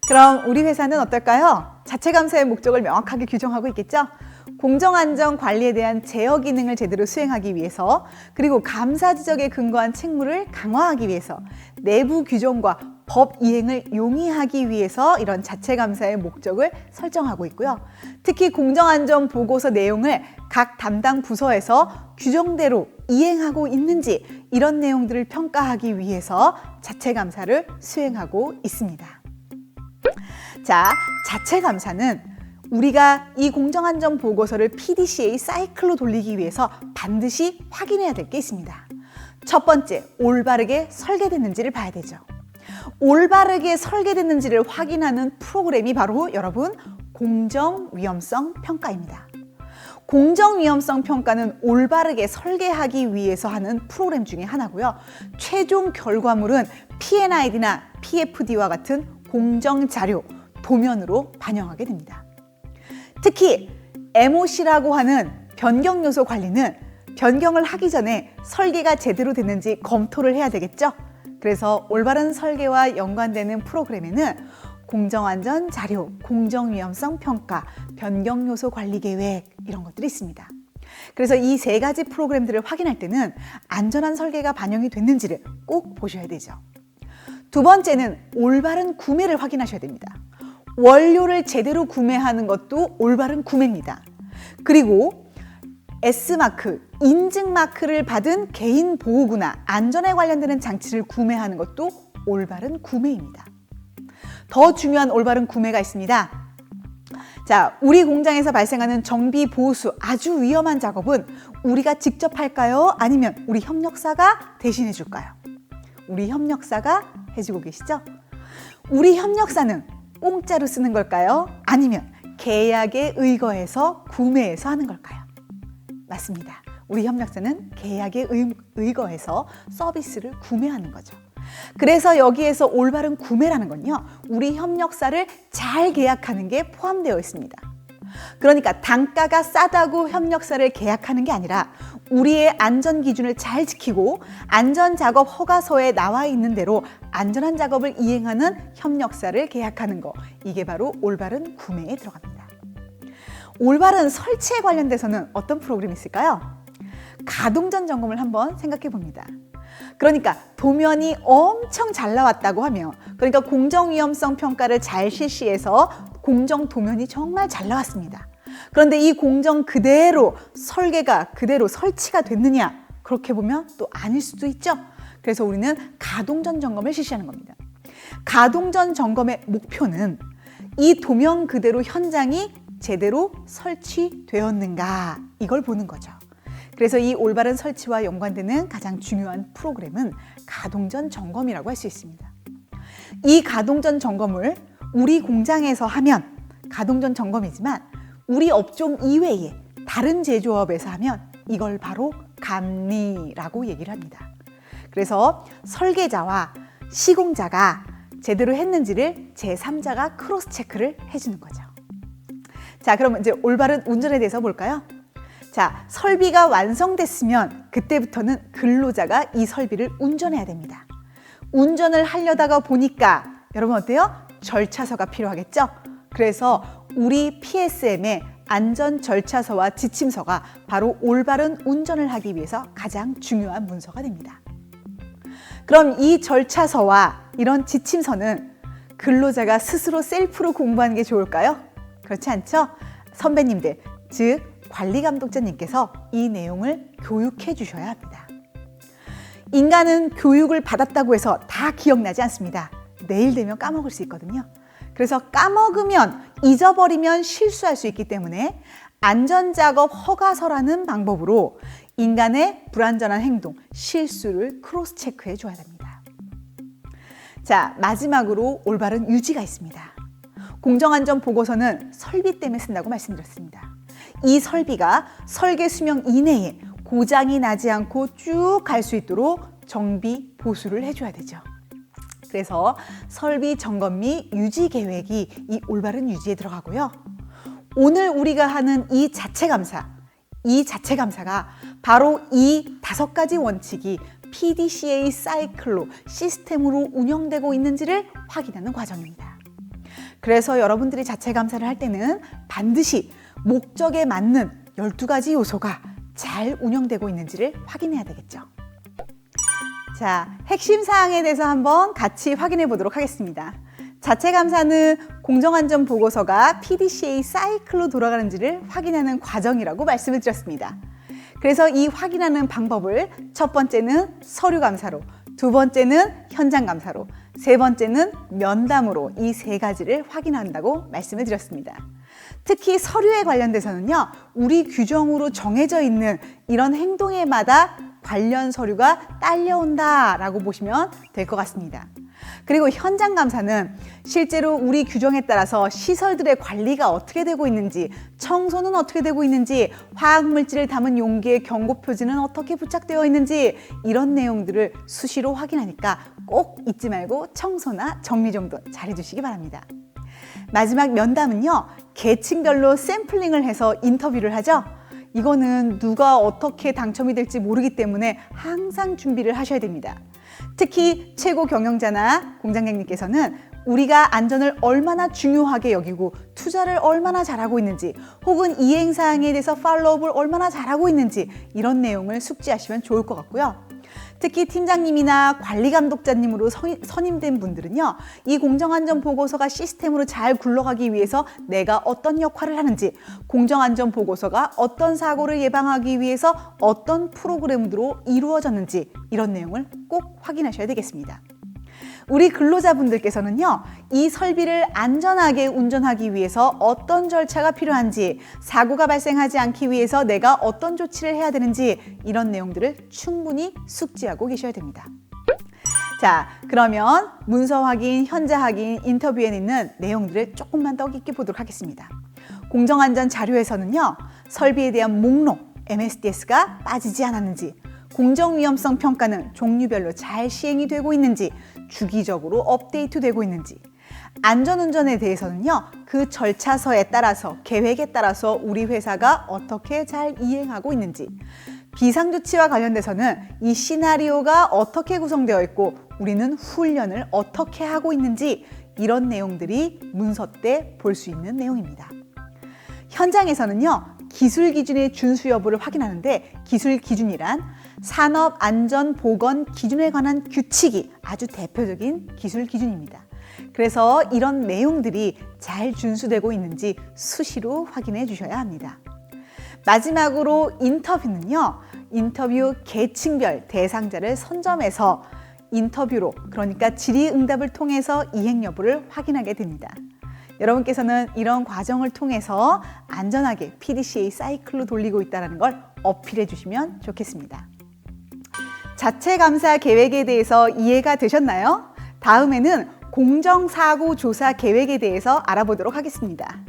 그럼 우리 회사는 어떨까요? 자체감사의 목적을 명확하게 규정하고 있겠죠? 공정안전 관리에 대한 제어 기능을 제대로 수행하기 위해서, 그리고 감사 지적에 근거한 책무를 강화하기 위해서, 내부 규정과 법 이행을 용이하기 위해서 이런 자체감사의 목적을 설정하고 있고요. 특히 공정안전 보고서 내용을 각 담당 부서에서 규정대로 이행하고 있는지 이런 내용들을 평가하기 위해서 자체감사를 수행하고 있습니다. 자, 자체감사는 우리가 이 공정안전 보고서를 PDCA 사이클로 돌리기 위해서 반드시 확인해야 될 게 있습니다. 첫 번째, 올바르게 설계됐는지를 봐야 되죠. 올바르게 설계됐는지를 확인하는 프로그램이 바로 여러분 공정위험성 평가입니다. 공정위험성 평가는 올바르게 설계하기 위해서 하는 프로그램 중에 하나고요. 최종 결과물은 P&ID나 PFD와 같은 공정자료, 도면으로 반영하게 됩니다. 특히 MOC라고 하는 변경요소 관리는 변경을 하기 전에 설계가 제대로 됐는지 검토를 해야 되겠죠? 그래서 올바른 설계와 연관되는 프로그램에는 공정안전 자료, 공정위험성 평가, 변경요소 관리 계획 이런 것들이 있습니다. 그래서 이 세 가지 프로그램들을 확인할 때는 안전한 설계가 반영이 됐는지를 꼭 보셔야 되죠. 두 번째는 올바른 구매를 확인하셔야 됩니다. 원료를 제대로 구매하는 것도 올바른 구매입니다. 그리고 S마크, 인증마크를 받은 개인 보호구나 안전에 관련되는 장치를 구매하는 것도 올바른 구매입니다. 더 중요한 올바른 구매가 있습니다. 자, 우리 공장에서 발생하는 정비 보수 아주 위험한 작업은 우리가 직접 할까요? 아니면 우리 협력사가 대신해 줄까요? 우리 협력사가 해주고 계시죠? 우리 협력사는 공짜로 쓰는 걸까요? 아니면 계약에 의거해서 구매해서 하는 걸까요? 맞습니다. 우리 협력사는 계약에 의거해서 서비스를 구매하는 거죠. 그래서 여기에서 올바른 구매라는 건요, 우리 협력사를 잘 계약하는 게 포함되어 있습니다. 그러니까 단가가 싸다고 협력사를 계약하는 게 아니라 우리의 안전 기준을 잘 지키고 안전작업 허가서에 나와 있는 대로 안전한 작업을 이행하는 협력사를 계약하는 거, 이게 바로 올바른 구매에 들어갑니다. 올바른 설치에 관련돼서는 어떤 프로그램이 있을까요? 가동전 점검을 한번 생각해 봅니다. 그러니까 도면이 엄청 잘 나왔다고 하면, 그러니까 공정위험성 평가를 잘 실시해서 공정 도면이 정말 잘 나왔습니다. 그런데 이 공정 그대로 설계가 그대로 설치가 됐느냐? 그렇게 보면 또 아닐 수도 있죠. 그래서 우리는 가동전 점검을 실시하는 겁니다. 가동전 점검의 목표는 이 도면 그대로 현장이 제대로 설치되었는가, 이걸 보는 거죠. 그래서 이 올바른 설치와 연관되는 가장 중요한 프로그램은 가동전 점검이라고 할 수 있습니다. 이 가동전 점검을 우리 공장에서 하면 가동전 점검이지만 우리 업종 이외에 다른 제조업에서 하면 이걸 바로 감리라고 얘기를 합니다. 그래서 설계자와 시공자가 제대로 했는지를 제3자가 크로스 체크를 해주는 거죠. 자, 그럼 이제 올바른 운전에 대해서 볼까요? 자, 설비가 완성됐으면 그때부터는 근로자가 이 설비를 운전해야 됩니다. 운전을 하려다가 보니까 여러분 어때요? 절차서가 필요하겠죠? 그래서 우리 PSM의 안전 절차서와 지침서가 바로 올바른 운전을 하기 위해서 가장 중요한 문서가 됩니다. 그럼 이 절차서와 이런 지침서는 근로자가 스스로 셀프로 공부하는 게 좋을까요? 그렇지 않죠? 선배님들, 즉 관리감독자님께서 이 내용을 교육해 주셔야 합니다. 인간은 교육을 받았다고 해서 다 기억나지 않습니다. 내일 되면 까먹을 수 있거든요. 그래서 까먹으면, 잊어버리면 실수할 수 있기 때문에 안전작업 허가서라는 방법으로 인간의 불안전한 행동, 실수를 크로스 체크해 줘야 됩니다. 자, 마지막으로 올바른 유지가 있습니다. 공정안전 보고서는 설비 때문에 쓴다고 말씀드렸습니다. 이 설비가 설계 수명 이내에 고장이 나지 않고 쭉 갈 수 있도록 정비, 보수를 해줘야 되죠. 그래서 설비 점검 및 유지 계획이 이 올바른 유지에 들어가고요. 오늘 우리가 하는 이 자체감사가 바로 이 5가지 원칙이 PDCA 사이클로 시스템으로 운영되고 있는지를 확인하는 과정입니다. 그래서 여러분들이 자체 감사를 할 때는 반드시 목적에 맞는 12가지 요소가 잘 운영되고 있는지를 확인해야 되겠죠. 자, 핵심 사항에 대해서 한번 같이 확인해 보도록 하겠습니다. 자체 감사는 공정안전 보고서가 PDCA 사이클로 돌아가는지를 확인하는 과정이라고 말씀을 드렸습니다. 그래서 이 확인하는 방법을 첫 번째는 서류 감사로, 두 번째는 현장 감사로, 세 번째는 면담으로 이 세 가지를 확인한다고 말씀을 드렸습니다. 특히 서류에 관련돼서는요, 우리 규정으로 정해져 있는 이런 행동에마다 관련 서류가 딸려온다라고 보시면 될 것 같습니다. 그리고 현장 감사는 실제로 우리 규정에 따라서 시설들의 관리가 어떻게 되고 있는지, 청소는 어떻게 되고 있는지, 화학물질을 담은 용기의 경고 표지는 어떻게 부착되어 있는지 이런 내용들을 수시로 확인하니까 꼭 잊지 말고 청소나 정리 정도 잘해주시기 바랍니다. 마지막 면담은요, 계층별로 샘플링을 해서 인터뷰를 하죠. 이거는 누가 어떻게 당첨이 될지 모르기 때문에 항상 준비를 하셔야 됩니다. 특히 최고 경영자나 공장장님께서는 우리가 안전을 얼마나 중요하게 여기고 투자를 얼마나 잘하고 있는지, 혹은 이행사항에 대해서 팔로우업을 얼마나 잘하고 있는지 이런 내용을 숙지하시면 좋을 것 같고요. 특히 팀장님이나 관리감독자님으로 선임된 분들은요, 이 공정안전보고서가 시스템으로 잘 굴러가기 위해서 내가 어떤 역할을 하는지, 공정안전보고서가 어떤 사고를 예방하기 위해서 어떤 프로그램으로 이루어졌는지 이런 내용을 꼭 확인하셔야 되겠습니다. 우리 근로자분들께서는요, 이 설비를 안전하게 운전하기 위해서 어떤 절차가 필요한지, 사고가 발생하지 않기 위해서 내가 어떤 조치를 해야 되는지 이런 내용들을 충분히 숙지하고 계셔야 됩니다. 자, 그러면 문서 확인, 현장 확인, 인터뷰에 있는 내용들을 조금만 더 깊게 보도록 하겠습니다. 공정안전 자료에서는요, 설비에 대한 목록, MSDS가 빠지지 않았는지, 공정위험성 평가는 종류별로 잘 시행이 되고 있는지, 주기적으로 업데이트되고 있는지, 안전운전에 대해서는요, 그 절차서에 따라서, 계획에 따라서 우리 회사가 어떻게 잘 이행하고 있는지, 비상조치와 관련돼서는 이 시나리오가 어떻게 구성되어 있고 우리는 훈련을 어떻게 하고 있는지 이런 내용들이 문서 때 볼 수 있는 내용입니다. 현장에서는요, 기술 기준의 준수 여부를 확인하는데, 기술 기준이란 산업안전보건 기준에 관한 규칙이 아주 대표적인 기술 기준입니다. 그래서 이런 내용들이 잘 준수되고 있는지 수시로 확인해 주셔야 합니다. 마지막으로 인터뷰는요, 인터뷰 계층별 대상자를 선점해서 인터뷰로, 그러니까 질의응답을 통해서 이행 여부를 확인하게 됩니다. 여러분께서는 이런 과정을 통해서 안전하게 PDCA 사이클로 돌리고 있다는 걸 어필해 주시면 좋겠습니다. 자체 감사 계획에 대해서 이해가 되셨나요? 다음에는 공정사고 조사 계획에 대해서 알아보도록 하겠습니다.